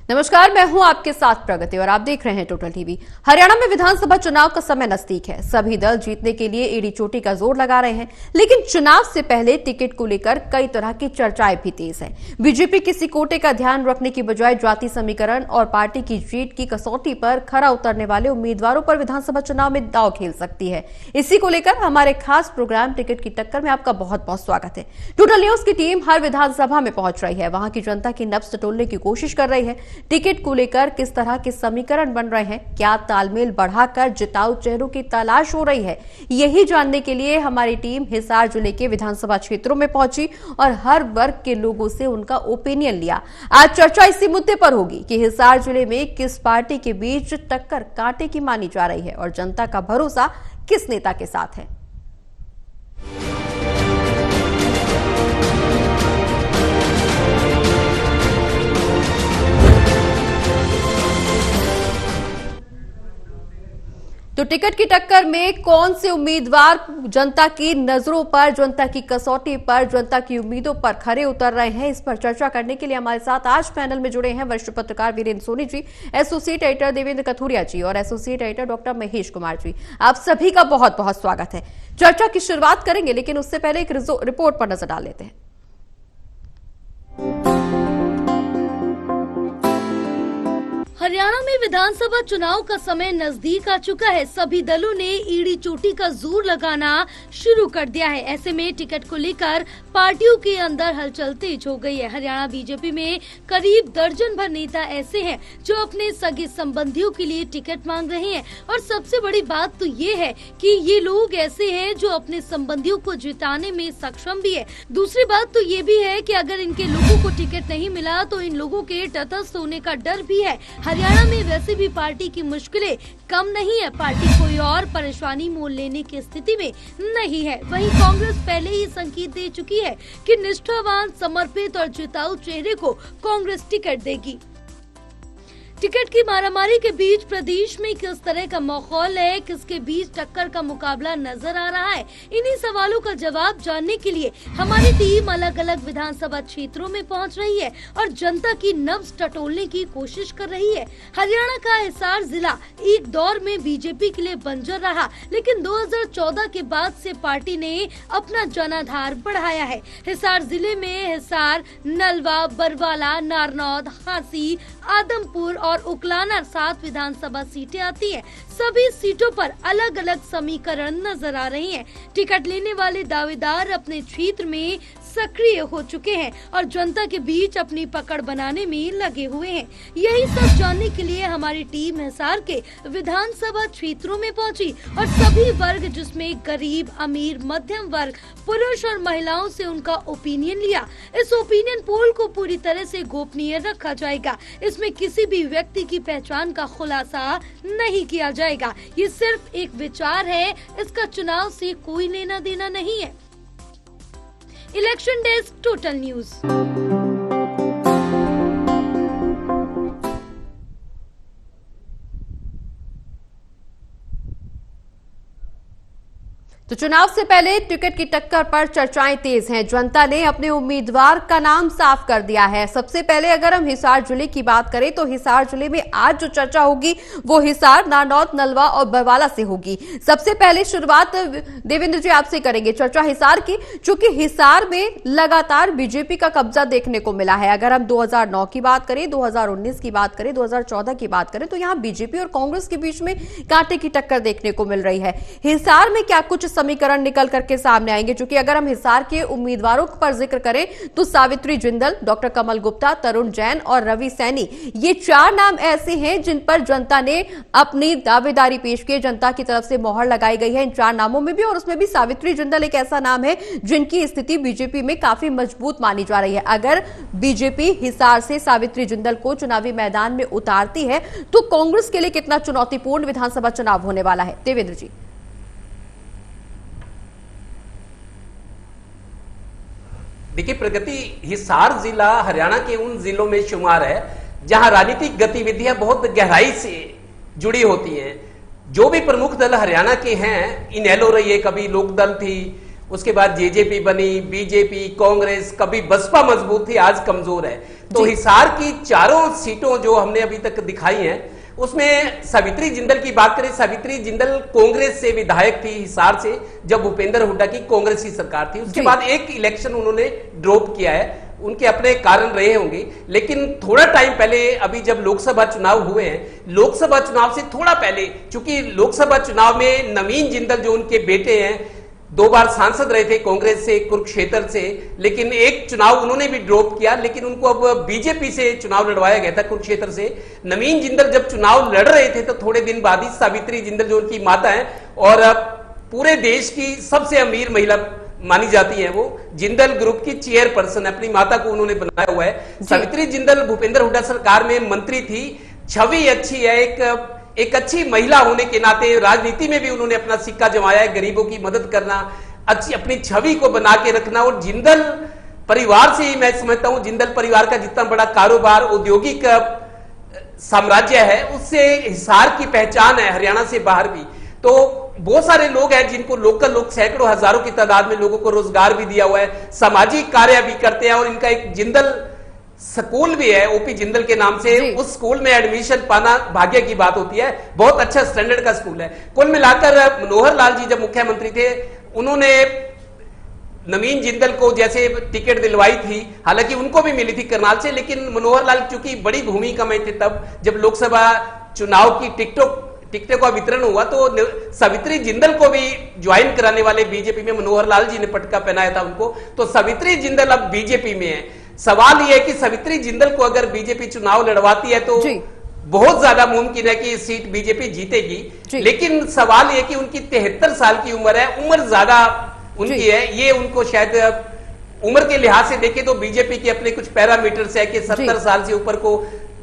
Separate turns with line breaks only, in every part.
नमस्कार, मैं हूं आपके साथ प्रगति और आप देख रहे हैं टोटल टीवी। हरियाणा में विधानसभा चुनाव का समय नजदीक है। सभी दल जीतने के लिए एड़ी चोटी का जोर लगा रहे हैं, लेकिन चुनाव से पहले टिकट को लेकर कई तरह की चर्चाएं भी तेज हैं। बीजेपी किसी कोटे का ध्यान रखने की बजाय जाति समीकरण और पार्टी की जीत की कसौटी पर खरा उतरने वाले उम्मीदवारों पर विधानसभा चुनाव में दांव खेल सकती है। इसी को लेकर हमारे खास प्रोग्राम टिकट की टक्कर में आपका बहुत बहुत स्वागत है। टोटल न्यूज की टीम हर विधानसभा में पहुंच रही है, वहां की जनता की नब्ज टटोलने की कोशिश कर रही है। टिकट को लेकर किस तरह के समीकरण बन रहे हैं, क्या तालमेल बढ़ाकर जिताऊ चेहरों की तलाश हो रही है, यही जानने के लिए हमारी टीम हिसार जिले के विधानसभा क्षेत्रों में पहुंची और हर वर्ग के लोगों से उनका ओपिनियन लिया। आज चर्चा इसी मुद्दे पर होगी कि हिसार जिले में किस पार्टी के बीच टक्कर कांटे की मानी जा रही है और जनता का भरोसा किस नेता के साथ है। तो टिकट की टक्कर में कौन से उम्मीदवार जनता की नजरों पर, जनता की कसौटी पर, जनता की उम्मीदों पर खरे उतर रहे हैं, इस पर चर्चा करने के लिए हमारे साथ आज पैनल में जुड़े हैं वरिष्ठ पत्रकार वीरेंद्र सोनी जी, एसोसिएट एडिटर देवेंद्र कथुरिया जी और associate editor doctor Mahesh Kumar ji. आप सभी का बहुत बहुत स्वागत है। चर्चा की शुरुआत करेंगे, लेकिन उससे पहले एक रिपोर्ट पर नजर डाल लेते हैं।
हरियाणा में विधानसभा चुनाव का समय नजदीक आ चुका है। सभी दलों ने ईड़ी चोटी का जोर लगाना शुरू कर दिया है। ऐसे में टिकट को लेकर पार्टियों के अंदर हलचल तेज हो गई है। हरियाणा बीजेपी में करीब दर्जन भर नेता ऐसे हैं जो अपने सगे संबंधियों के लिए टिकट मांग रहे हैं और सबसे बड़ी बात तो ये है कि ये लोग ऐसे हैं जो अपने संबंधियों को जिताने में सक्षम भी है। दूसरी बात तो ये भी है कि अगर इनके लोगों को टिकट नहीं मिला तो इन लोगों के तटस्थ होने का डर भी है। हरियाणा में वैसे भी पार्टी की मुश्किलें कम नहीं है। पार्टी कोई और परेशानी मोल लेने की स्थिति में नहीं है। वहीं कांग्रेस पहले ही संकेत दे चुकी है कि निष्ठावान, समर्पित और जिताऊ चेहरे को कांग्रेस टिकट देगी। टिकट की मारामारी के बीच प्रदेश में किस तरह का माहौल है, किसके बीच टक्कर का मुकाबला नजर आ रहा है, इन्हीं सवालों का जवाब जानने के लिए हमारी टीम अलग अलग विधानसभा क्षेत्रों में पहुंच रही है और जनता की नब्ज टटोलने की कोशिश कर रही है। हरियाणा का हिसार जिला एक दौर में बीजेपी के लिए बंजर रहा, लेकिन 2014 के बाद से पार्टी ने अपना जनाधार बढ़ाया है। हिसार जिले में हिसार, नलवा, बरवाला, नारनौद, हांसी, आदमपुर और उकलाना 7 विधानसभा सीटें आती हैं। सभी सीटों पर अलग अलग समीकरण नजर आ रही हैं। टिकट लेने वाले दावेदार अपने क्षेत्र में सक्रिय हो चुके हैं और जनता के बीच अपनी पकड़ बनाने में लगे हुए हैं। यही सब जानने के लिए हमारी टीम हिसार के विधानसभा क्षेत्रों में पहुंची और सभी वर्ग, जिसमें गरीब, अमीर, मध्यम वर्ग, पुरुष और महिलाओं से उनका ओपिनियन लिया। इस ओपिनियन पोल को पूरी तरह से गोपनीय रखा जाएगा। इसमें किसी भी व्यक्ति की पहचान का खुलासा नहीं किया जाएगा। ये सिर्फ एक विचार है, इसका चुनाव से कोई लेना देना नहीं है। Election desk, total news.
तो चुनाव से पहले टिकट की टक्कर पर चर्चाएं तेज हैं। जनता ने अपने उम्मीदवार का नाम साफ कर दिया है। सबसे पहले अगर हम हिसार जिले की बात करें तो हिसार जिले में आज जो चर्चा होगी वो हिसार, नारनौद, नलवा और बरवाला से होगी। सबसे पहले शुरुआत देवेंद्र जी आपसे करेंगे चर्चा हिसार की, चूंकि हिसार में लगातार बीजेपी का कब्जा देखने को मिला है। अगर हम 2009 की बात करें, 2019 की बात करें, 2014 की बात करें तो यहाँ बीजेपी और कांग्रेस के बीच में कांटे की टक्कर देखने को मिल रही है। हिसार में क्या कुछ समीकरण निकल करके सामने आएंगे? क्योंकि अगर हम हिसार के उम्मीदवारों पर जिक्र करें तो सावित्री जिंदल, डॉक्टर कमल गुप्ता, तरुण जैन और रवि सैनी, ये 4 नाम ऐसे हैं जिन पर जनता ने अपनी दावेदारी पेश की, जनता की तरफ से मोहर लगाई गई है इन 4 नामों में भी, और उसमें भी सावित्री जिंदल एक ऐसा नाम है जिनकी स्थिति बीजेपी में काफी मजबूत मानी जा रही है। अगर बीजेपी हिसार से सावित्री जिंदल को चुनावी मैदान में उतारती है तो कांग्रेस के लिए कितना चुनौतीपूर्ण विधानसभा चुनाव होने वाला है? देवेंद्र जी।
देखिए प्रगति, हिसार जिला हरियाणा के उन जिलों में शुमार है जहां राजनीतिक गतिविधियां बहुत गहराई से जुड़ी होती हैं। जो भी प्रमुख दल हरियाणा के हैं, इनेलो रही है, कभी लोक दल थी, उसके बाद जेजेपी बनी, बीजेपी, कांग्रेस, कभी बसपा मजबूत थी, आज कमजोर है। तो हिसार की चारों सीटों जो हमने अभी तक दिखाई हैं, उसमें सावित्री जिंदल की बात करें, सावित्री जिंदल कांग्रेस से विधायक थी हिसार से, जब भूपेंद्र हुड्डा की कांग्रेस की सरकार थी। उसके बाद एक इलेक्शन उन्होंने ड्रॉप किया है, उनके अपने कारण रहे होंगे। लेकिन थोड़ा टाइम पहले, अभी जब लोकसभा चुनाव हुए हैं, लोकसभा चुनाव से थोड़ा पहले, चूंकि लोकसभा चुनाव में नवीन जिंदल जो उनके बेटे हैं, 2 बार सांसद रहे थे कांग्रेस से, कुरुक्षेत्र से, लेकिन एक चुनाव उन्होंने भी ड्रॉप किया, लेकिन उनको अब बीजेपी से चुनाव लड़वाया गया था कुरुक्षेत्र से। नवीन जिंदल जब चुनाव लड़ रहे थे तो थोड़े दिन बाद ही सावित्री जिंदल जो उनकी माता है और पूरे देश की सबसे अमीर महिला मानी जाती है, वो जिंदल ग्रुप की चेयरपर्सन है, अपनी माता को उन्होंने बनाया हुआ है। सावित्री जिंदल भूपेंद्र हुड्डा सरकार में मंत्री थी, छवि अच्छी है, एक अच्छी महिला होने के नाते राजनीति में भी उन्होंने अपना सिक्का जमाया है, गरीबों की मदद करना, अच्छी अपनी छवि को बना के रखना। और जिंदल परिवार से ही मैं समझता हूं, जिंदल परिवार का जितना बड़ा कारोबार, औद्योगिक साम्राज्य है, उससे हिसार की पहचान है हरियाणा से बाहर भी। तो बहुत सारे लोग हैं जिनको लोकल लोग सैकड़ों हजारों की तादाद में लोगों को रोजगार भी दिया हुआ है, सामाजिक कार्य भी करते हैं। और इनका एक जिंदल स्कूल भी है, ओपी जिंदल के नाम से, उस स्कूल में एडमिशन पाना भाग्य की बात होती है, बहुत अच्छा स्टैंडर्ड का स्कूल है। कुल मिलाकर मनोहर लाल जी जब मुख्यमंत्री थे, उन्होंने नवीन जिंदल को जैसे टिकट दिलवाई थी, हालांकि उनको भी मिली थी करनाल से, लेकिन मनोहर लाल चूंकि बड़ी भूमिका में थे तब जब लोकसभा चुनाव की टिकटों का वितरण हुआ, तो सावित्री जिंदल को भी ज्वाइन कराने वाले बीजेपी में मनोहर लाल जी ने पटका पहनाया था उनको। तो सावित्री जिंदल अब बीजेपी में है। सवाल यह है कि सावित्री जिंदल को अगर बीजेपी चुनाव लड़वाती है तो बहुत ज्यादा मुमकिन है कि सीट बीजेपी जीतेगी। लेकिन सवाल यह कि उनकी 73 साल की उम्र है, उम्र ज्यादा उनकी है, ये उनको शायद उम्र के लिहाज से देखें तो बीजेपी के अपने कुछ पैरामीटर्स है कि 70 साल से ऊपर को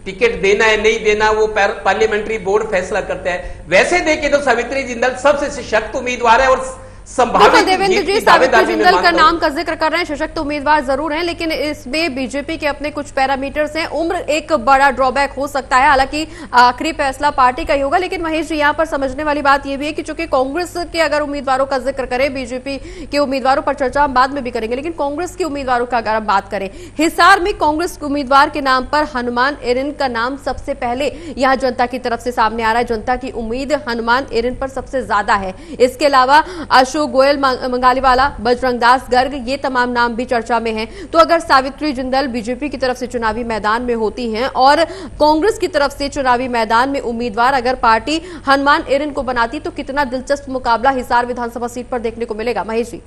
टिकट देना है नहीं देना, वो पार्लियामेंट्री बोर्ड फैसला करता है। वैसे देखें तो सावित्री जिंदल सबसे सशक्त उम्मीदवार है और संभावित
देवेंद्र जी सावित्री जिंदल का नाम का जिक्र कर रहे हैं, सशक्त उम्मीदवार जरूर हैं, लेकिन इसमें बीजेपी के अपने कुछ पैरामीटर्स हैं। उम्र एक बड़ा ड्रॉबैक हो सकता है, हालांकि आखिरी फैसला पार्टी का ही होगा। लेकिन महेश जी, यहाँ पर समझने वाली बात यह भी है कि चूंकि कांग्रेस के अगर उम्मीदवारों का जिक्र करें, बीजेपी के उम्मीदवारों पर चर्चा हम बाद में भी करेंगे, लेकिन कांग्रेस के उम्मीदवारों का अगर हम बात करें, हिसार में कांग्रेस उम्मीदवार के नाम पर हनुमान एरिन का नाम सबसे पहले यहाँ जनता की तरफ से सामने आ रहा है। जनता की उम्मीद हनुमान एरिन पर सबसे ज्यादा है। इसके अलावा अशोक गोयल, मंगालीवाला, बजरंगदास गर्ग, ये तमाम नाम भी चर्चा में हैं। तो अगर सावित्री जिंदल बीजेपी की तरफ से चुनावी मैदान में होती हैं और कांग्रेस की तरफ से चुनावी मैदान में उम्मीदवार अगर पार्टी हनुमान एरिन को बनाती, तो कितना दिलचस्प मुकाबला हिसार विधानसभा सीट पर देखने को मिलेगा? महेश जी।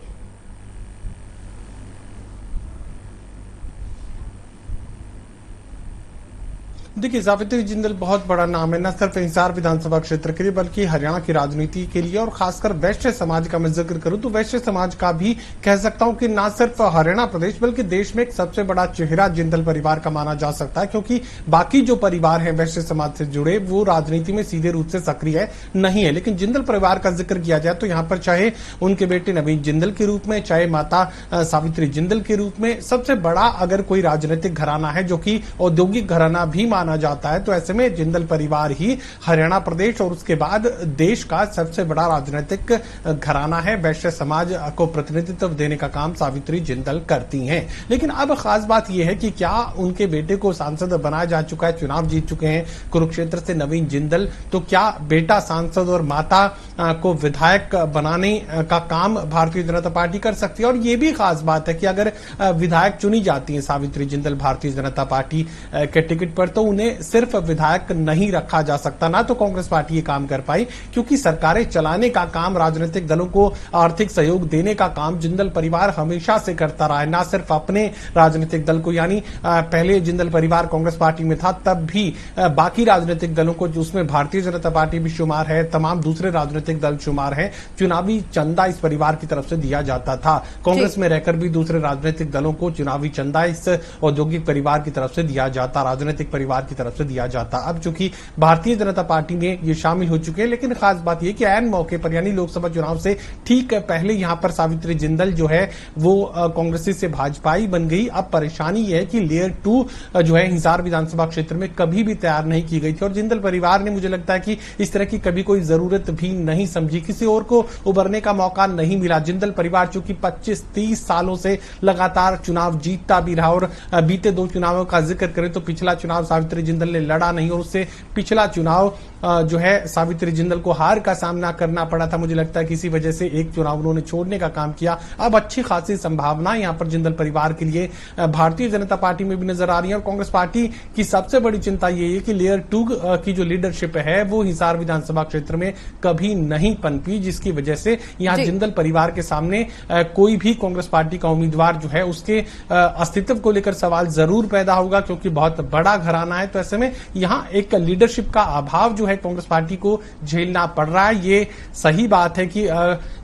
देखिए, सावित्री जिंदल बहुत बड़ा नाम है, न सिर्फ हिसार विधानसभा क्षेत्र के लिए बल्कि हरियाणा की राजनीति के लिए। और खासकर वैश्य समाज का मैं जिक्र करूं तो वैश्य समाज का भी कह सकता हूं कि न सिर्फ हरियाणा प्रदेश बल्कि देश में एक सबसे बड़ा चेहरा जिंदल परिवार का माना जा सकता है, क्योंकि बाकी जो परिवार हैं वैश्य समाज से जुड़े, वो राजनीति में सीधे रूप से सक्रिय नहीं है। लेकिन जिंदल परिवार का जिक्र किया जाए तो यहाँ पर चाहे उनके बेटे नवीन जिंदल के रूप में, चाहे माता सावित्री जिंदल के रूप में, सबसे बड़ा अगर कोई राजनीतिक घराना है जो कि औद्योगिक घराना भी माना जाता है, तो ऐसे में जिंदल परिवार ही हरियाणा प्रदेश और उसके बाद देश का सबसे बड़ा राजनीतिक घराना है। वैश्य समाज को प्रतिनिधित्व देने का काम सावित्री जिंदल करती हैं। लेकिन अब खास बात यह है कि क्या उनके बेटे को सांसद बनाया जा चुका है, चुनाव जीत चुके हैं कुरुक्षेत्र से नवीन जिंदल, तो क्या बेटा सांसद और माता को विधायक बनाने का काम भारतीय जनता पार्टी कर सकती है? और यह भी खास बात है कि अगर विधायक चुनी जाती है सावित्री जिंदल भारतीय जनता पार्टी के टिकट पर, तो उन्हें सिर्फ विधायक नहीं रखा जा सकता। ना तो कांग्रेस पार्टी ये काम कर पाई, क्योंकि सरकारें चलाने का काम, राजनीतिक दलों को आर्थिक सहयोग देने का काम जिंदल परिवार हमेशा से करता रहा है। ना सिर्फ अपने राजनीतिक दल को, यानी पहले जिंदल परिवार कांग्रेस पार्टी में था तब भी बाकी राजनीतिक दलों को, जिसमें भारतीय जनता पार्टी भी शुमार है, तमाम दूसरे राजनीतिक दल शुमार है, चुनावी चंदा इस परिवार की तरफ से दिया जाता था। कांग्रेस में रहकर भी दूसरे राजनीतिक दलों को चुनावी चंदा इस औद्योगिक परिवार की तरफ से दिया जाता, राजनीतिक परिवार की तरफ से दिया जाता। अब चूंकि भारतीय जनता पार्टी में ये शामिल हो चुके हैं, लेकिन खास बात यह कि ऐन मौके पर, यानी लोकसभा चुनाव से ठीक पहले यहां पर सावित्री जिंदल जो है वो कांग्रेसी से भाजपाई बन गई। अब परेशानी यह है कि लेयर 2 जो है हिसार विधानसभा क्षेत्र में कभी भी तैयार नहीं की गई थी, और जिंदल परिवार ने, मुझे लगता है कि इस तरह की कभी कोई जरूरत भी नहीं नहीं समझी, किसी और को उभरने का मौका नहीं मिला। जिंदल परिवार चूंकि 25-30 सालों से लगातार चुनाव जीतता भी रहा और बीते 2 चुनावों का जिक्र करें तो पिछला चुनाव सावित्री जिंदल ने लड़ा नहीं और उससे पिछला चुनाव जो है सावित्री जिंदल को हार का सामना करना पड़ा था। मुझे लगता है कि इसी वजह से एक चुनाव उन्होंने छोड़ने का काम किया। अब अच्छी खासी संभावना यहां पर जिंदल परिवार के लिए भारतीय जनता पार्टी में भी नजर आ रही है और कांग्रेस पार्टी की सबसे बड़ी चिंता ये है कि लेयर 2 की जो लीडरशिप है वो हिसार विधानसभा क्षेत्र में कभी नहीं पनपी, जिसकी वजह से यहां जिंदल परिवार के सामने कोई भी कांग्रेस पार्टी का उम्मीदवार जो है उसके अस्तित्व को लेकर सवाल जरूर पैदा होगा, क्योंकि बहुत बड़ा घराना है। तो ऐसे में यहां एक लीडरशिप का अभाव जो है कांग्रेस पार्टी को झेलना पड़ रहा है। ये सही बात है कि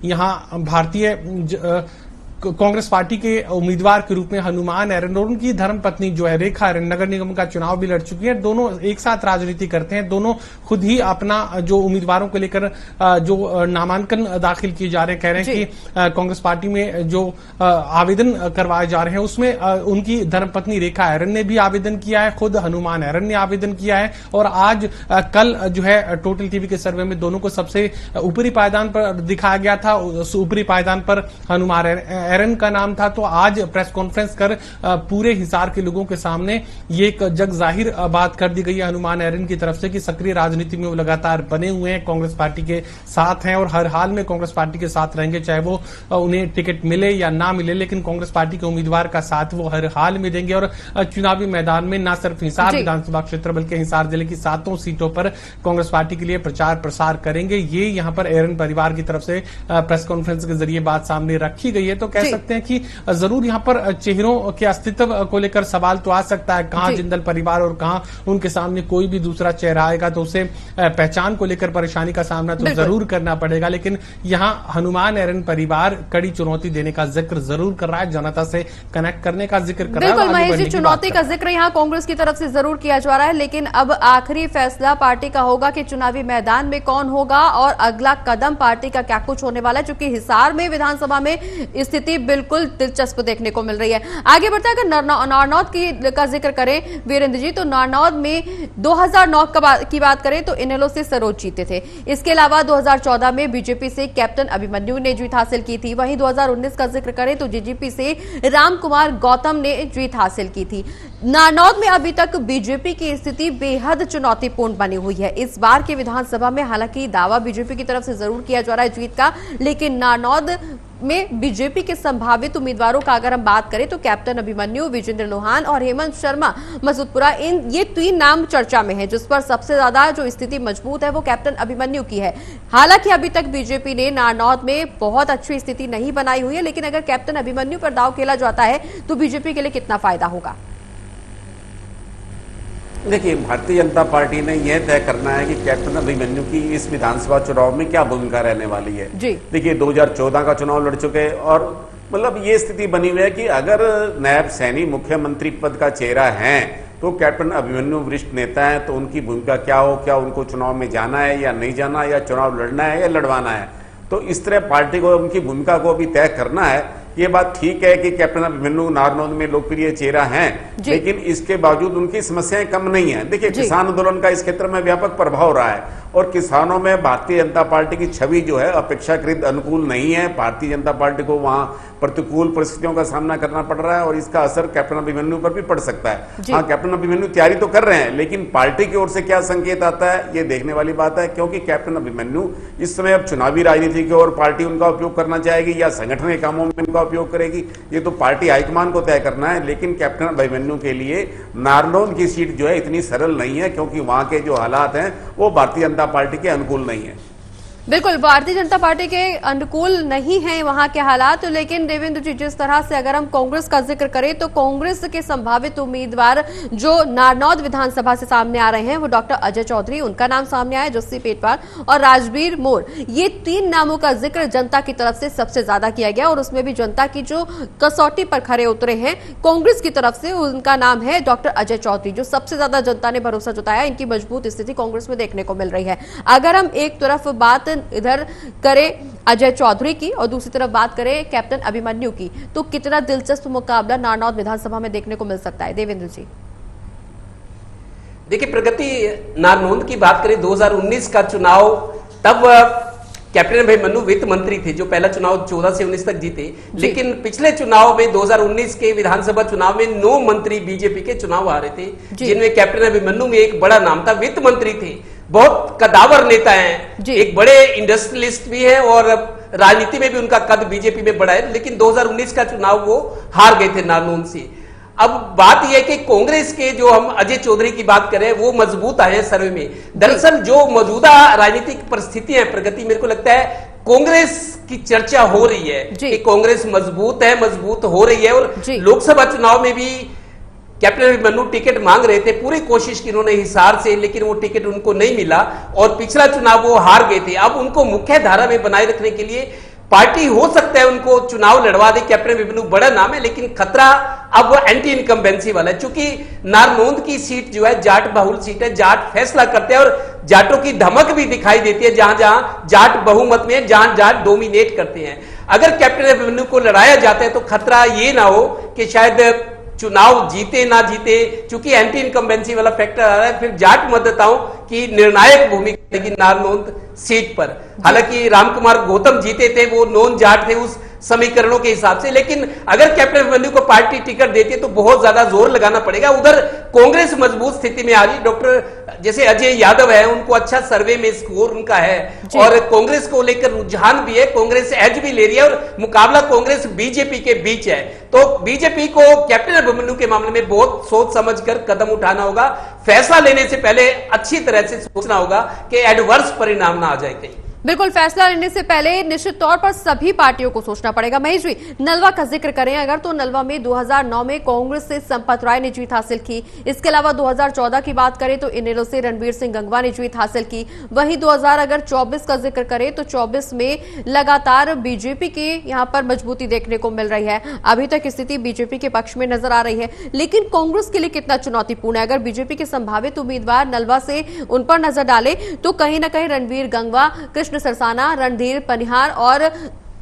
यहां भारतीय कांग्रेस पार्टी के उम्मीदवार के रूप में हनुमान एरन और उनकी धर्मपत्नी जो है रेखा एरन नगर निगम का चुनाव भी लड़ चुकी है। दोनों एक साथ राजनीति करते हैं, दोनों खुद ही अपना जो उम्मीदवारों को लेकर जो नामांकन दाखिल किए जा रहे हैं, कह रहे हैं कि कांग्रेस पार्टी में जो आवेदन करवाए जा रहे हैं उसमें उनकी धर्मपत्नी रेखा एरन ने भी आवेदन किया है, खुद हनुमान एरन ने आवेदन किया है और आज कल जो है टोटल टीवी के सर्वे में दोनों को सबसे ऊपरी पायदान पर दिखाया गया था। उस ऊपरी पायदान पर हनुमान एरन का नाम था। तो आज प्रेस कॉन्फ्रेंस कर पूरे हिसार के लोगों के सामने ये एक जग जाहिर बात कर दी गई है हनुमान एरन की तरफ से कि सक्रिय राजनीति में वो लगातार बने हुए हैं, कांग्रेस पार्टी के साथ हैं और हर हाल में कांग्रेस पार्टी के साथ रहेंगे, चाहे वो उन्हें टिकट मिले या ना मिले, लेकिन कांग्रेस पार्टी के उम्मीदवार का साथ वो हर हाल में देंगे। और चुनावी मैदान में न सिर्फ हिसार विधानसभा क्षेत्र बल्कि हिसार जिले की 7 सीटों पर कांग्रेस पार्टी के लिए प्रचार प्रसार करेंगे। ये यहाँ पर एरन परिवार की तरफ से प्रेस कॉन्फ्रेंस के जरिए बात सामने रखी गई है। तो कह सकते हैं कि जरूर यहां पर चेहरों के अस्तित्व को लेकर सवाल तो आ सकता है, कहां जिंदल परिवार और कहां उनके सामने कोई भी दूसरा चेहरा आएगा तो उसे पहचान को लेकर परेशानी का सामना तो जरूर करना पड़ेगा। लेकिन यहां हनुमान एरन परिवार कड़ी चुनौती देने का जिक्र जरूर कर रहा है, जनता से कनेक्ट करने का जिक्र कर रहा है।
बिल्कुल महेश जी, चुनौती का जिक्र यहां कांग्रेस की तरफ से जरूर किया जा रहा है, लेकिन अब आखिरी फैसला पार्टी का होगा कि चुनावी मैदान में कौन होगा और अगला कदम पार्टी का क्या कुछ होने वाला है, क्योंकि हिसार में विधानसभा में स्थिति बिल्कुल दिलचस्प देखने को मिल रही है। आगे बढ़ते हैं, अगर नारनौद का जिक्र करें वीरेंद्र जी, तो नारनौद में 2009 की बात करें तो इनेलो से सरोज जीते थे। इसके अलावा 2014 में बीजेपी से कैप्टन अभिमन्यु ने जीत हासिल की थी। वहीं 2019 का जिक्र करें तो जेजेपी से रामकुमार गौतम ने जीत हासिल की थी। नारनौद में अभी तक बीजेपी की स्थिति बेहद चुनौतीपूर्ण बनी हुई है। इस बार की विधानसभा में हालांकि दावा बीजेपी की तरफ से जरूर किया जा रहा है जीत का, लेकिन नारनौद में बीजेपी के संभावित उम्मीदवारों का अगर हम बात करें तो कैप्टन अभिमन्यु, विजेंद्र लोहान और हेमंत शर्मा मसूदपुरा, ये 3 नाम चर्चा में है, जिस पर सबसे ज्यादा जो स्थिति मजबूत है वो कैप्टन अभिमन्यु की है। हालांकि अभी तक बीजेपी ने नारनौद में बहुत अच्छी स्थिति नहीं बनाई हुई है, लेकिन अगर कैप्टन अभिमन्यु पर दांव खेला जाता है तो बीजेपी के लिए कितना फायदा होगा?
देखिए, भारतीय जनता पार्टी ने यह तय करना है कि कैप्टन अभिमन्यु की इस विधानसभा चुनाव में क्या भूमिका रहने वाली है। देखिए, 2014 का चुनाव लड़ चुके और मतलब ये स्थिति बनी हुई है कि अगर नायब सैनी मुख्यमंत्री पद का चेहरा है तो कैप्टन अभिमन्यु वरिष्ठ नेता है, तो उनकी भूमिका क्या हो, क्या उनको चुनाव में जाना है या नहीं जाना, या चुनाव लड़ना है या लड़वाना है। तो इस तरह पार्टी को उनकी भूमिका को अभी तय करना है। ये बात ठीक है कि कैप्टन अभिमन्यु नारनौद में लोकप्रिय चेहरा हैं, लेकिन इसके बावजूद उनकी समस्याएं कम नहीं है। देखिए, किसान आंदोलन का इस क्षेत्र में व्यापक प्रभाव रहा है और किसानों में भारतीय जनता पार्टी की छवि जो है अपेक्षाकृत अनुकूल नहीं है। भारतीय जनता पार्टी को वहां प्रतिकूल परिस्थितियों का सामना करना पड़ रहा है और इसका असर कैप्टन अभिमन्यु पर भी पड़ सकता है। हाँ, कैप्टन अभिमन्यु तैयारी तो कर रहे हैं, लेकिन पार्टी की ओर से क्या संकेत आता है ये देखने वाली बात है, क्योंकि कैप्टन अभिमन्यु इस समय अब चुनावी राजनीति की ओर पार्टी उनका उपयोग करना चाहेगी या संगठन के कामों में उनका उपयोग करेगी, ये तो पार्टी हाईकमान को तय करना है। लेकिन कैप्टन अभिमन्यु के लिए नारनौद की सीट जो है इतनी सरल नहीं है, क्योंकि वहां के जो हालात हैं वो भारतीय जनता पार्टी के अनुकूल नहीं है।
बिल्कुल, भारतीय जनता पार्टी के अनुकूल नहीं है वहां के हालात, लेकिन देवेंद्र जी, जिस तरह से अगर हम कांग्रेस का जिक्र करें तो कांग्रेस के संभावित उम्मीदवार जो नारनौद विधानसभा से सामने आ रहे हैं वो डॉक्टर अजय चौधरी, उनका नाम सामने आया, जस्सी पेटवार और राजबीर मोर। ये 3 नामों का जिक्र जनता की तरफ से सबसे ज्यादा किया गया और उसमें भी जनता की जो कसौटी पर खरे उतरे हैं कांग्रेस की तरफ से, उनका नाम है डॉक्टर अजय चौधरी, जो सबसे ज्यादा जनता ने भरोसा जताया। इनकी मजबूत स्थिति कांग्रेस में देखने को मिल रही है। अगर हम एक तरफ बात इधर करें अजय चौधरी की और दूसरी तरफ बात करें कैप्टन अभिमन्यु की, तो कितना दिलचस्प मुकाबला नारनौद विधानसभा में देखने को मिल सकता है? देवेंद्र जी,
देखिए, प्रगति नारनौद की बात करें 2019 का चुनाव, तब कैप्टन अभिमन्यु वित्त मंत्री थे जो पहला चुनाव 14 से 19 तक जीते, लेकिन पिछले चुनाव में 2019 के विधानसभा चुनाव में 9 मंत्री बीजेपी के चुनाव हारे थे, जिनमें कैप्टन अभिमन्यु में एक बड़ा नाम था। वित्त मंत्री थे, बहुत कदावर नेता हैं, एक बड़े इंडस्ट्रियलिस्ट भी हैं और राजनीति में भी उनका कद बीजेपी में बड़ा है, लेकिन 2019 का चुनाव वो हार गए थे नारनौंद से। अब बात यह है कि कांग्रेस के जो हम अजय चौधरी की बात करें वो मजबूत आए हैं सर्वे में। दरअसल जो मौजूदा राजनीतिक परिस्थितियां प्रगति, मेरे को लगता है कांग्रेस की चर्चा हो रही है कि कांग्रेस मजबूत है, मजबूत हो रही है। और लोकसभा चुनाव में भी कैप्टन अभिमन्यु टिकट मांग रहे थे, पूरी कोशिश की उन्होंने हिसार से, लेकिन वो टिकट उनको नहीं मिला और पिछला चुनाव वो हार गए थे। अब उनको मुख्य धारा में बनाए रखने के लिए पार्टी हो सकता है उनको चुनाव लड़वा दे। कैप्टन अभिमन्यु बड़ा नाम है, लेकिन खतरा अब वो एंटी इनकम्बेंसी वाला है, क्योंकि नारनौंद की सीट जो है जाट बहुल सीट है, जाट फैसला करते हैं और जाटों की धमक भी दिखाई देती है जहां जहां जाट बहुमत में, जहां जाट डोमिनेट करते हैं। अगर कैप्टन अभिमन्यु को लड़ाया जाता है तो खतरा ये ना हो कि शायद चुनाव जीते ना जीते, क्योंकि एंटी इनकम्बेंसी वाला फैक्टर आ रहा है, फिर जाट मतदाताओं की निर्णायक भूमिका रहेगी नारनौंद सीट पर। हालांकि रामकुमार गौतम जीते थे, वो नॉन जाट थे उस समीकरणों के हिसाब से, लेकिन अगर कैप्टन अभिमन्यु को पार्टी टिकट देती है तो बहुत ज्यादा जोर लगाना पड़ेगा। उधर कांग्रेस मजबूत स्थिति में आ रही, डॉक्टर जैसे अजय यादव है, उनको अच्छा सर्वे में स्कोर उनका है और कांग्रेस को लेकर रुझान भी है, कांग्रेस एज भी ले रही है और मुकाबला कांग्रेस बीजेपी के बीच है। तो बीजेपी को कैप्टन अभिमन्यु के मामले में बहुत सोच समझकर कदम उठाना होगा, फैसला लेने से पहले अच्छी तरह से सोचना होगा कि एडवर्स परिणाम ना आ जाए कहीं।
बिल्कुल, फैसला लेने से पहले निश्चित तौर पर सभी पार्टियों को सोचना पड़ेगा। महेश जी, नलवा का जिक्र करें अगर तो नलवा में 2009 में कांग्रेस से संपत राय ने जीत हासिल की। इसके अलावा 2014 की बात करें तो इनेलो से रणवीर सिंह गंगवा ने जीत हासिल की। वहीं 2024 का जिक्र करें तो 24 में लगातार बीजेपी की यहां पर मजबूती देखने को मिल रही है। अभी तक स्थिति बीजेपी के पक्ष में नजर आ रही है, लेकिन कांग्रेस के लिए कितना चुनौतीपूर्ण है? अगर बीजेपी के संभावित उम्मीदवार नलवा से उन पर नजर डाले तो कहीं ना कहीं रणवीर गंगवा, कृष्ण सरसाना, रणधीर पनिहार और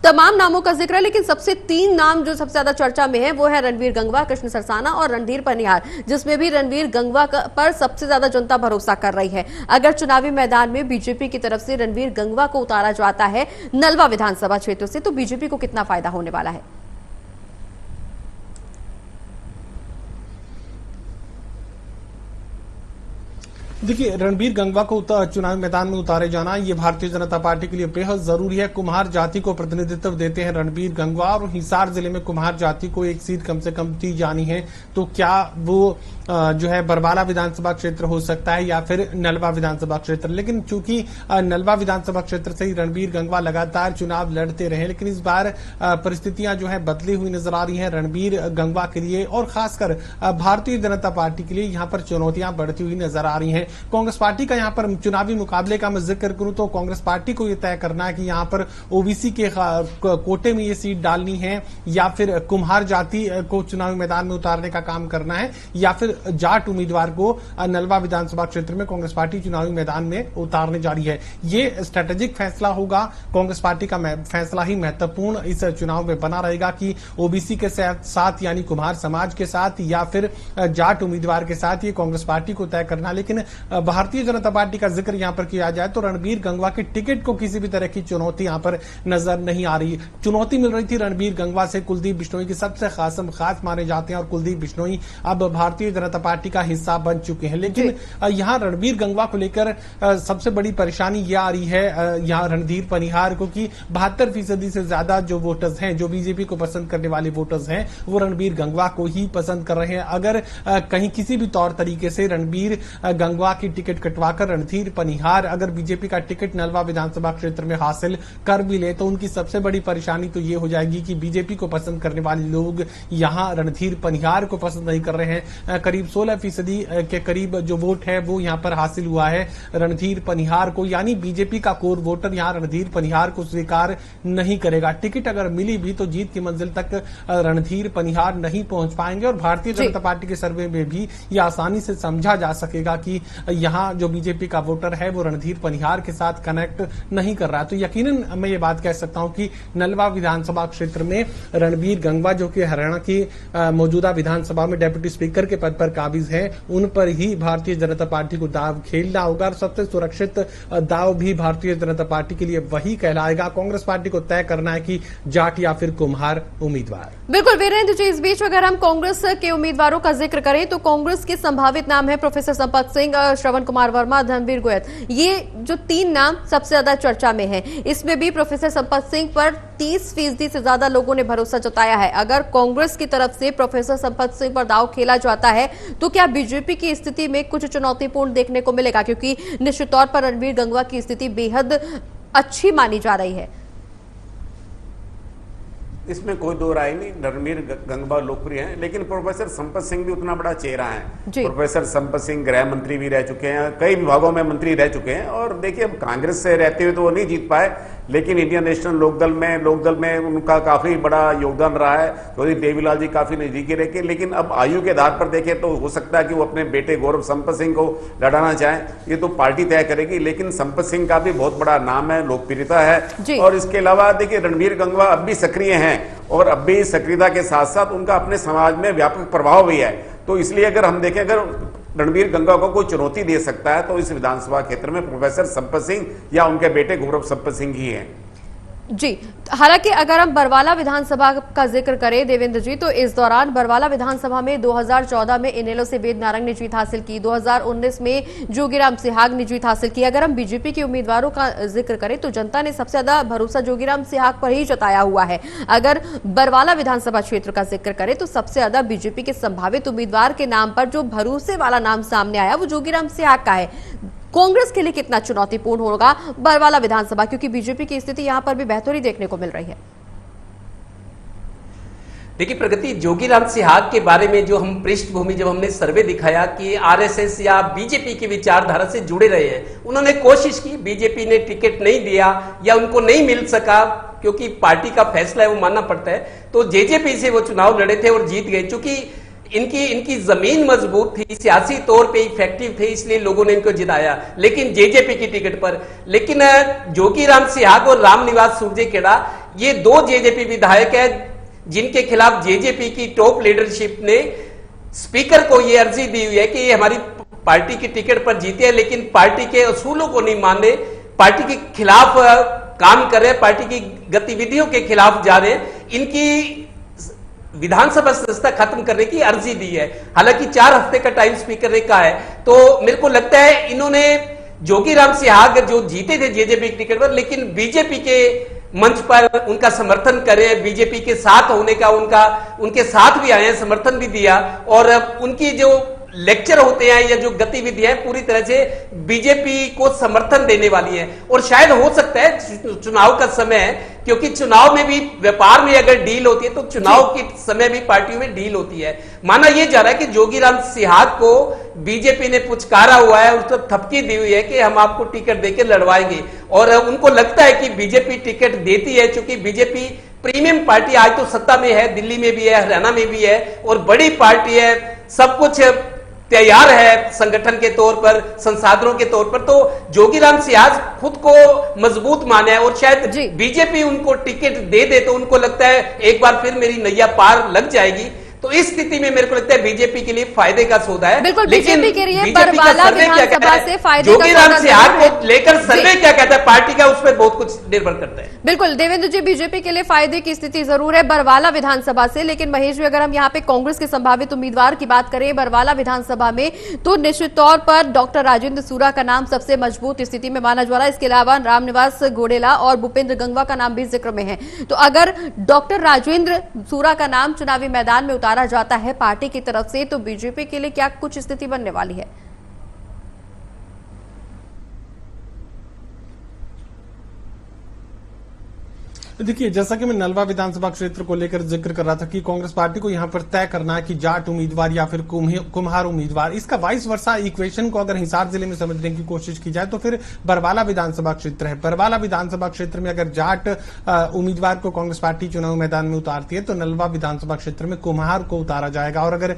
तमाम नामों का जिक्र है, लेकिन सबसे 3 नाम जो सबसे ज्यादा चर्चा में है वो है रणवीर गंगवा, कृष्ण सरसाना और रणधीर पनिहार, जिसमें भी रणवीर गंगवा पर सबसे ज्यादा जनता भरोसा कर रही है। अगर चुनावी मैदान में बीजेपी की तरफ से रणवीर गंगवा को उतारा जाता है नलवा विधानसभा क्षेत्र से, तो बीजेपी को कितना फायदा होने वाला है?
देखिए, रणबीर गंगवा को चुनावी मैदान में उतारे जाना ये भारतीय जनता पार्टी के लिए बेहद जरूरी है। कुम्हार जाति को प्रतिनिधित्व देते हैं रणबीर गंगवा और हिसार जिले में कुम्हार जाति को एक सीट कम से कम दी जानी है, तो क्या वो जो है बरबाला विधानसभा क्षेत्र हो सकता है या फिर नलवा विधानसभा क्षेत्र। लेकिन चूंकि नलवा विधानसभा क्षेत्र से ही रणबीर गंगवा लगातार चुनाव लड़ते रहे, लेकिन इस बार परिस्थितियां जो है बदली हुई नजर आ रही हैं रणबीर गंगवा के लिए और खासकर भारतीय जनता पार्टी के लिए यहाँ पर चुनौतियां बढ़ती हुई नजर आ रही हैं। कांग्रेस पार्टी का यहाँ पर चुनावी मुकाबले का मैं जिक्र करूं तो कांग्रेस पार्टी को यह तय करना है कि यहाँ पर ओबीसी के कोटे में ये सीट डालनी है या फिर कुम्हार जाति को चुनावी मैदान में उतारने का काम करना है या फिर जाट उम्मीदवार को नलवा विधानसभा क्षेत्र में कांग्रेस पार्टी चुनावी मैदान में उतारने जा रही है। ये स्ट्रेटेजिक फैसला होगा, कांग्रेस पार्टी का फैसला ही महत्वपूर्ण इस चुनाव में बना रहेगा कि ओबीसी के साथ यानी कुम्हार समाज के साथ या फिर जाट उम्मीदवार के साथ, ये कांग्रेस पार्टी को तय करना। लेकिन भारतीय जनता पार्टी का जिक्र यहां पर किया जाए तो रणबीर गंगवा के टिकट को किसी भी तरह की चुनौती यहां पर नजर नहीं आ रही। चुनौती मिल रही थी रणबीर गंगवा से कुलदीप बिश्नोई के सबसे खास माने जाते हैं और कुलदीप बिश्नोई अब भारतीय जनता पार्टी का हिस्सा बन चुके हैं। लेकिन यहां रणबीर गंगवा को लेकर सबसे बड़ी परेशानी यह आ रही है यहां रणधीर पनिहार को कि 72% से ज्यादा जो वोटर्स हैं, जो बीजेपी को पसंद करने वाले वोटर्स हैं, वो रणबीर गंगवा को ही पसंद कर रहे हैं। अगर कहीं किसी भी तौर तरीके से रणबीर गंगवा की टिकट कटवाकर रणधीर पनिहार अगर बीजेपी का टिकट नलवा विधानसभा क्षेत्र में हासिल कर भी ले तो उनकी सबसे बड़ी परेशानी तो ये हो जाएगी कि बीजेपी को पसंद करने वाले लोग यहां रणधीर पनिहार को पसंद नहीं कर रहे हैं। करीब 16% के करीब जो वोट है वो यहां पर हासिल हुआ है रणधीर पनिहार को, यानी बीजेपी का कोर वोटर यहां रणधीर पनिहार को स्वीकार नहीं करेगा। टिकट अगर मिली भी तो जीत की मंजिल तक रणधीर पनिहार नहीं पहुंच पाएंगे और भारतीय जनता पार्टी के सर्वे में भी यह आसानी से समझा जा सकेगा कि यहाँ जो बीजेपी का वोटर है वो रणधीर पनिहार के साथ कनेक्ट नहीं कर रहा है। तो यकीनन मैं ये बात कह सकता हूं कि नलवा विधानसभा क्षेत्र में रणबीर गंगवा जो कि हरियाणा की मौजूदा विधानसभा में डेप्यूटी स्पीकर के पद पर काबिज है, उन पर ही भारतीय जनता पार्टी को दाव खेलना होगा और सबसे सुरक्षित दाव भी भारतीय जनता पार्टी के लिए वही कहलाएगा। कांग्रेस पार्टी को तय करना है कि जाट या फिर कुम्हार उम्मीदवार।
बिल्कुल वीरेंद्र जी, इस बीच अगर हम कांग्रेस के उम्मीदवारों का जिक्र करें तो कांग्रेस के संभावित नाम है प्रोफेसर संपत सिंह, श्रवण कुमार वर्मा, धर्मवीर गोयल। ये जो 3 नाम सबसे ज्यादा चर्चा में है। इसमें भी प्रोफेसर संपत सिंह पर 30% से ज्यादा लोगों ने भरोसा जताया है। अगर कांग्रेस की तरफ से प्रोफेसर संपत सिंह पर दांव खेला जाता है तो क्या बीजेपी की स्थिति में कुछ चुनौतीपूर्ण देखने को मिलेगा? क्योंकि निश्चित तौर पर रणबीर गंगवा की स्थिति बेहद अच्छी मानी जा रही है।
इसमें कोई दो राय नहीं, रणबीर गंगवा लोकप्रिय हैं, लेकिन प्रोफेसर संपत सिंह भी उतना बड़ा चेहरा है। प्रोफेसर संपत सिंह गृह मंत्री भी रह चुके हैं, कई विभागों में मंत्री रह चुके हैं, और देखिए अब कांग्रेस से रहते हुए तो वो नहीं जीत पाए, लेकिन इंडियन नेशनल लोकदल में उनका काफी बड़ा योगदान रहा है। चौधरी देवीलाल जी काफी नजदीकी रहे, लेकिन अब आयु के आधार पर देखें तो हो सकता है कि वो अपने बेटे गौरव संपत सिंह को लड़ाना चाहें, ये तो पार्टी तय करेगी। लेकिन संपत सिंह का भी बहुत बड़ा नाम है, लोकप्रियता है, और इसके अलावा देखिए रणबीर गंगवा अब भी सक्रिय हैं, और अब भी सक्रियता के साथ साथ उनका अपने समाज में व्यापक प्रभाव भी है। तो इसलिए अगर हम देखें, अगर रणबीर गंगवा को कोई चुनौती दे सकता है तो इस विधानसभा क्षेत्र में प्रोफेसर संपत सिंह या उनके बेटे गौरव संपत सिंह ही हैं।
जी, हालांकि अगर हम बरवाला विधानसभा का जिक्र करें देवेंद्र जी, तो इस दौरान बरवाला विधानसभा में 2014 में इनेलो से वेद नारंग ने जीत हासिल की, 2019 में जोगीराम सिहाग ने जीत हासिल की। अगर हम बीजेपी के उम्मीदवारों का जिक्र करें तो जनता ने सबसे ज्यादा भरोसा जोगीराम सिहाग पर ही जताया हुआ है। अगर बरवाला विधानसभा क्षेत्र का जिक्र करें तो सबसे ज्यादा बीजेपी के संभावित उम्मीदवार के नाम पर जो भरोसे वाला नाम सामने आया वो जोगीराम सिहाग का है। कांग्रेस के लिए कितना चुनौतीपूर्ण होगा बरवाला विधानसभा, क्योंकि बीजेपी की स्थिति यहां पर भी बेहतरी देखने को मिल रही है?
देखिए प्रगति, जोगीराम सिहाग के बारे में जो हम पृष्ठभूमि जब हमने सर्वे दिखाया कि आरएसएस या बीजेपी की विचारधारा से जुड़े रहे हैं, उन्होंने कोशिश की, बीजेपी ने टिकट नहीं दिया या उनको नहीं मिल सका क्योंकि पार्टी का फैसला है वो मानना पड़ता है, तो जेजेपी से वो चुनाव लड़े थे और जीत गए। चूंकि इनकी जमीन मजबूत थी, सियासी तौर पे इफेक्टिव थे, इसलिए लोगों ने इनको जिताया, लेकिन जेजेपी की टिकट पर। लेकिन जोगीराम सिहाग और रामनिवास सूर्जेखेड़ा ये 2 जेजेपी विधायक है जिनके खिलाफ जेजेपी की टॉप लीडरशिप ने स्पीकर को ये अर्जी दी हुई है कि ये हमारी पार्टी की टिकट पर जीते हैं, लेकिन पार्टी के असूलों को नहीं माने, पार्टी के खिलाफ काम कर रहे हैं, पार्टी की गतिविधियों के खिलाफ जा रहे हैं। इनकी विधानसभा सदस्यता खत्म करने की अर्जी दी है। हालांकि 4 हफ्ते का टाइम स्पीकर ने कहा है, तो मेरे को लगता है इन्होंने जोगीराम सिहाग जो जीते थे जेजेपी टिकट पर, लेकिन बीजेपी के मंच पर उनका समर्थन करें, बीजेपी के साथ होने का उनके साथ भी आए हैं, समर्थन भी दिया, और उनकी जो लेक्चर होते हैं या जो गतिविधियां पूरी तरह से बीजेपी को समर्थन देने वाली है। और शायद हो सकता है चुनाव का समय है, क्योंकि चुनाव में भी व्यापार में अगर डील होती है तो चुनाव के समय भी पार्टियों में डील होती है। माना यह जा रहा है कि जोगीराम सिहाग को बीजेपी ने पुचकारा हुआ है, उसको थपकी दी हुई है कि हम आपको टिकट देकर लड़वाएंगे, और उनको लगता है कि बीजेपी टिकट देती है, क्योंकि बीजेपी प्रीमियम पार्टी आज तो सत्ता में है, दिल्ली में भी है, हरियाणा में भी है, और बड़ी पार्टी है, सब कुछ तैयार है संगठन के तौर पर, संसाधनों के तौर पर। तो जोगीराम सिहाग खुद को मजबूत माने है, और शायद बीजेपी उनको टिकट दे तो उनको लगता है एक बार फिर मेरी नैया पार लग जाएगी। तो इस स्थिति में मेरे को लगता है बीजेपी के लिए फायदे का सौदा है।
बिल्कुल,
लेकिन
बीजेपी के लिए बरवाला विधानसभा से फायदे का
जोगीराम सिहाग को लेकर सर्वे क्या कहता है पार्टी का, उस पर बहुत कुछ निर्भर करता है।
बिल्कुल देवेंद्र जी, बीजेपी के लिए फायदे की स्थिति जरूर है बरवाला विधानसभा से, लेकिन महेश जी अगर हम यहाँ पे कांग्रेस के संभावित उम्मीदवार की बात करें बरवाला विधानसभा में, तो निश्चित तौर पर डॉक्टर राजेंद्र सूरा का नाम सबसे मजबूत स्थिति में माना जा रहा है। इसके अलावा रामनिवास घोडेला और भूपेंद्र गंगवा का नाम भी जिक्र में है। तो अगर डॉक्टर राजेंद्र सूरा का नाम चुनावी मैदान में उतारा जाता है पार्टी की तरफ से, तो बीजेपी के लिए क्या कुछ स्थिति बनने वाली है?
देखिए, जैसा कि मैं नलवा विधानसभा क्षेत्र को लेकर जिक्र कर रहा था कि कांग्रेस पार्टी को यहां पर तय करना है कि जाट उम्मीदवार या फिर कुम्हार उम्मीदवार, इसका वाइस वर्सा इक्वेशन को अगर हिसार जिले में समझने की कोशिश की जाए तो फिर बरवाला विधानसभा क्षेत्र है। बरवाला विधानसभा क्षेत्र में अगर जाट उम्मीदवार को कांग्रेस पार्टी चुनाव मैदान में उतारती है तो नलवा विधानसभा क्षेत्र में कुम्हार को उतारा जाएगा, और अगर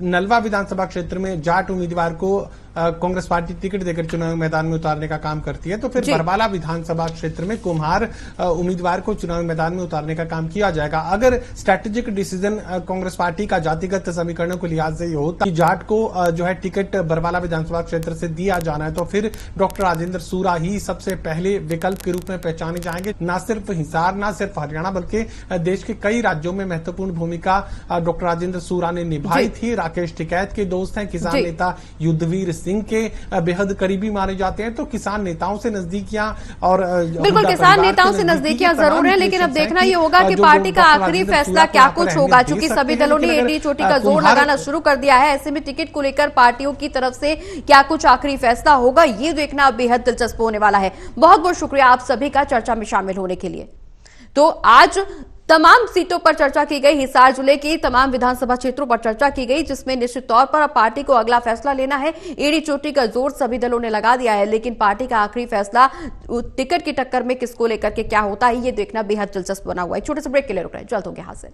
नलवा विधानसभा क्षेत्र में जाट उम्मीदवार को कांग्रेस पार्टी टिकट देकर चुनावी मैदान में उतारने का काम करती है, तो फिर बरवाला विधानसभा क्षेत्र में कुम्हार उम्मीदवार को चुनावी मैदान में उतारने का काम किया जाएगा। अगर स्ट्रैटेजिक डिसीजन कांग्रेस पार्टी का जातिगत समीकरणों के लिहाज से ये होता कि जाट को जो है टिकट बरवाला विधानसभा क्षेत्र से दिया जाना है, तो फिर डॉक्टर राजेंद्र सूरा ही सबसे पहले विकल्प के रूप में पहचाने जाएंगे। न सिर्फ हिसार, न सिर्फ हरियाणा, बल्कि देश के कई राज्यों में महत्वपूर्ण भूमिका डॉक्टर राजेंद्र सूरा ने निभाई थी। राकेश टिकैत के दोस्त हैं, किसान नेता युद्धवीर सिंह के बेहद करीबी माने जाते हैं। तो किसान नेताओं से नजदीकियां और
बिल्कुल किसान नेताओं से नजदीकियां जरूर है, लेकिन अब देखना ये होगा कि पार्टी का आखिरी फैसला क्या कुछ होगा। चूंकि सभी दलों ने एडी चोटी का जोर लगाना शुरू कर दिया है, ऐसे में टिकट को लेकर पार्टियों की तरफ से क्या कुछ आखिरी फैसला होगा, ये देखना बेहद दिलचस्प होने वाला है। बहुत बहुत शुक्रिया आप सभी का चर्चा में शामिल होने के लिए। तो आज तमाम सीटों पर चर्चा की गई, हिसार जिले की तमाम विधानसभा क्षेत्रों पर चर्चा की गई, जिसमें निश्चित तौर पर अब पार्टी को अगला फैसला लेना है। एड़ी चोटी का जोर सभी दलों ने लगा दिया है, लेकिन पार्टी का आखिरी फैसला टिकट की टक्कर में किसको लेकर के क्या होता है, ये देखना बेहद दिलचस्प बना हुआ है। छोटे से ब्रेक के लिए रुक रहे हैं, जल्द होंगे हाजिर।